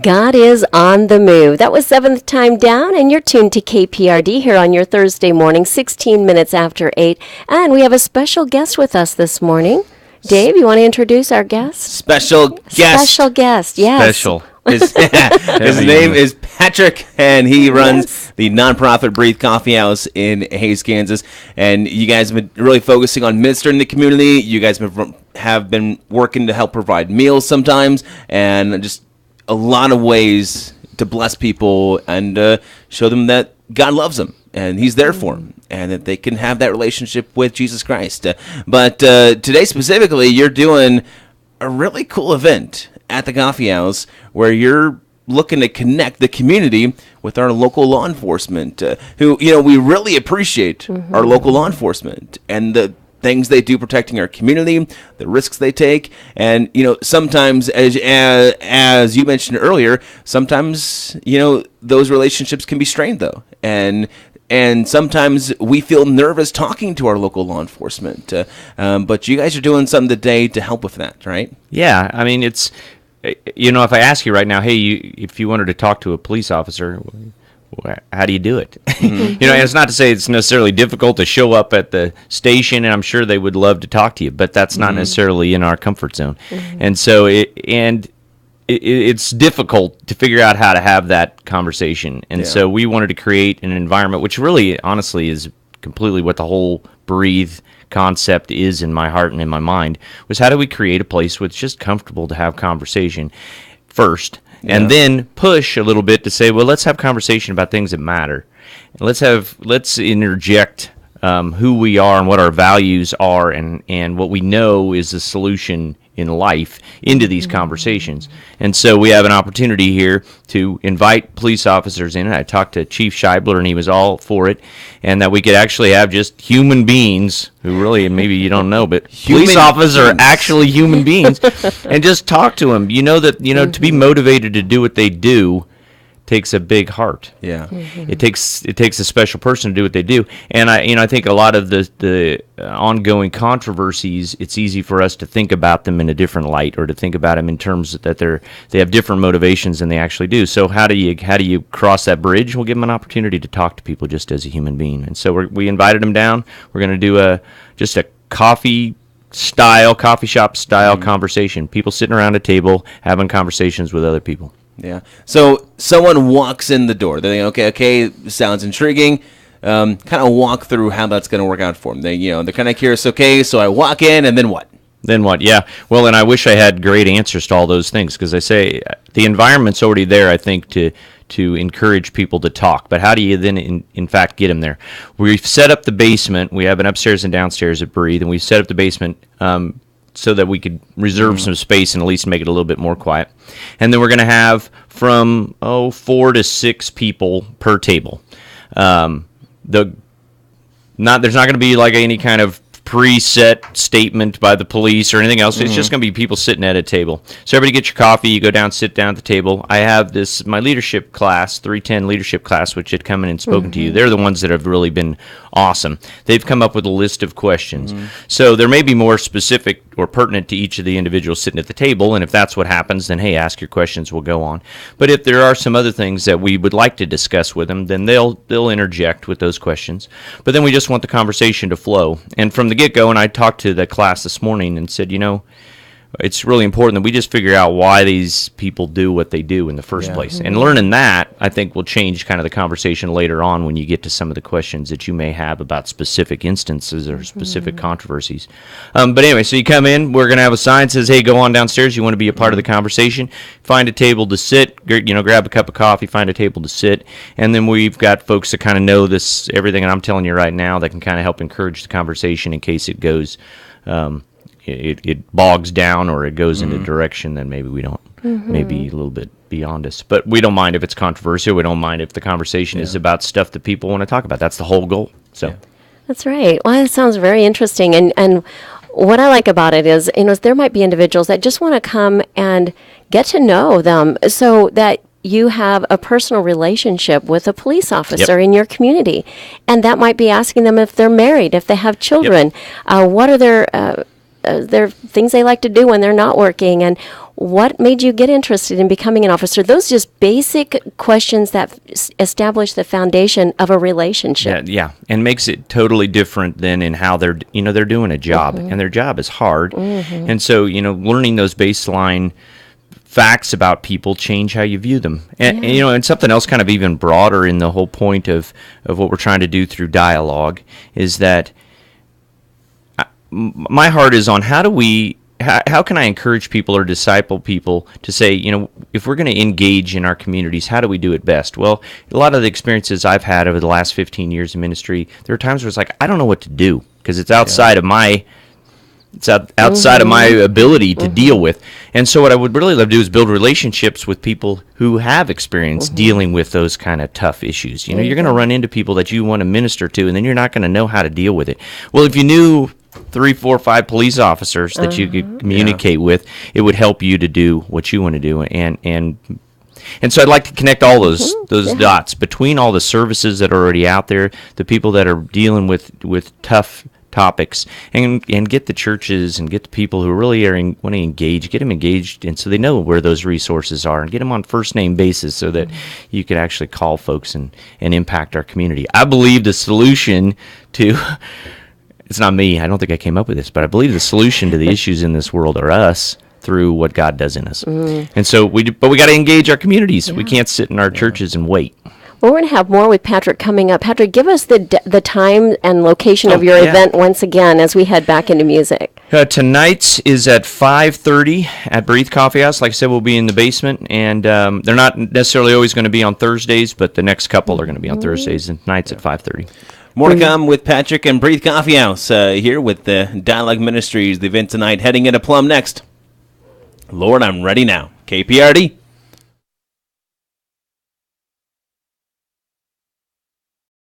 God is on the move. That was Seventh Time Down, and you're tuned to KPRD here on your Thursday morning, 16 minutes after 8. And we have a special guest with us this morning. Dave, you want to introduce our guest? Special guest. Special guest, yes. Special. His name is Patrick, and he runs the nonprofit Breathe Coffee House in Hays, Kansas. And you guys have been really focusing on ministering in the community. You guys have been working to help provide meals sometimes, and just a lot of ways to bless people and show them that God loves them and He's there for them, and that they can have that relationship with Jesus Christ. But today specifically, you're doing a really cool event at the coffee house where you're looking to connect the community with our local law enforcement, who, we really appreciate our local law enforcement and the things they do protecting our community, the risks they take. And, sometimes, as you mentioned earlier, sometimes, those relationships can be strained, though. And sometimes we feel nervous talking to our local law enforcement. But you guys are doing something today to help with that, right? Yeah, I mean, it's, if I ask you right now, hey, if you wanted to talk to a police officer, how do you do it? And it's not to say it's necessarily difficult to show up at the station, and I'm sure they would love to talk to you, but that's not necessarily in our comfort zone. And so it's difficult to figure out how to have that conversation. And so we wanted to create an environment, which really, honestly, is completely what the whole Breathe concept is in my heart and in my mind, was how do we create a place where it's just comfortable to have conversation first, and then push a little bit to say, well, let's have conversation about things that matter. Let's interject who we are and what our values are, and what we know is the solution in life into these conversations. And so we have an opportunity here to invite police officers in. And I talked to Chief Scheibler, and he was all for it, and that we could actually have just human beings who really, maybe you don't know, but police officers are actually human beings, and just talk to them. To be motivated to do what they do takes a big heart. Yeah. It takes a special person to do what they do. And I think a lot of the ongoing controversies, it's easy for us to think about them in a different light, or to think about them in terms that they have different motivations than they actually do. So how do you cross that bridge? We'll give them an opportunity to talk to people just as a human being. And so we invited them down. We're going to do just a coffee shop style conversation. People sitting around a table having conversations with other people. Yeah. So someone walks in the door. They think, okay, sounds intriguing. Kind of walk through how that's going to work out for them. They're kind of curious. Okay, so I walk in, and then what? Then what? Yeah. Well, and I wish I had great answers to all those things, because I say the environment's already there, I think, to encourage people to talk. But how do you then, in fact, get them there? We've set up the basement. We have an upstairs and downstairs at Breathe, and we've set up the basement so that we could reserve some space and at least make it a little bit more quiet. And then we're going to have from 4 to 6 people per table. There's not going to be like any kind of preset statement by the police or anything else. It's just going to be people sitting at a table. So everybody get your coffee, you go down, sit down at the table. I have my leadership class, 310 leadership class, which had come in and spoken to you. They're the ones that have really been awesome. They've come up with a list of questions. So there may be more specific or pertinent to each of the individuals sitting at the table, and if that's what happens, then hey, ask your questions, we'll go on. But if there are some other things that we would like to discuss with them, then they'll interject with those questions. But then we just want the conversation to flow. And from the get-go, and I talked to the class this morning and said, it's really important that we just figure out why these people do what they do in the first place. And learning that, I think, will change kind of the conversation later on when you get to some of the questions that you may have about specific instances or specific controversies. But anyway, so you come in, we're going to have a sign that says, hey, go on downstairs. You want to be a part of the conversation. Find a table to sit, grab a cup of coffee, find a table to sit. And then we've got folks that kind of know everything that I'm telling you right now, that can kind of help encourage the conversation in case it goes it bogs down or it goes in a direction that maybe we don't, maybe a little bit beyond us. But we don't mind if it's controversial. We don't mind if the conversation is about stuff that people want to talk about. That's the whole goal. So That's right. Well, that sounds very interesting. And what I like about it is, there might be individuals that just want to come and get to know them so that you have a personal relationship with a police officer in your community. And that might be asking them if they're married, if they have children, what are their things they like to do when they're not working, and what made you get interested in becoming an officer? Those just basic questions that establish the foundation of a relationship. Yeah, and makes it totally different than in how they're doing a job, and their job is hard. And so, learning those baseline facts about people change how you view them. And, and something else kind of even broader in the whole point of what we're trying to do through dialogue is that my heart is on how can I encourage people or disciple people to say, if we're going to engage in our communities, how do we do it best? Well, a lot of the experiences I've had over the last 15 years of ministry, there are times where it's like, I don't know what to do because it's outside of my outside of my ability to deal with. And so what I would really love to do is build relationships with people who have experience dealing with those kind of tough issues. You're going to run into people that you want to minister to, and then you're not going to know how to deal with it. Well, if you knew 3, 4, 5 police officers that you could communicate with, it would help you to do what you want to do. And so I'd like to connect all those dots between all the services that are already out there, the people that are dealing with tough topics, and get the churches and get the people who really want to engage, get them engaged, and so they know where those resources are, and get them on first name basis so that you could actually call folks and impact our community. I believe the solution to it's not me, I don't think I came up with this, but I believe the solution to the issues in this world are us through what God does in us. And so we got to engage our communities. We can't sit in our churches and wait. Well, we're going to have more with Patrick coming up. Patrick, give us the time and location of your event once again as we head back into music. Tonight's is at 5:30 at Breathe Coffee House. Like I said, we'll be in the basement, and they're not necessarily always going to be on Thursdays, but the next couple are going to be on Thursdays, and tonight's at 5:30. More to come with Patrick and Breathe Coffee House here with the Dialogue Ministries. The event tonight heading into Plum next. Lord, I'm ready now. KPRD.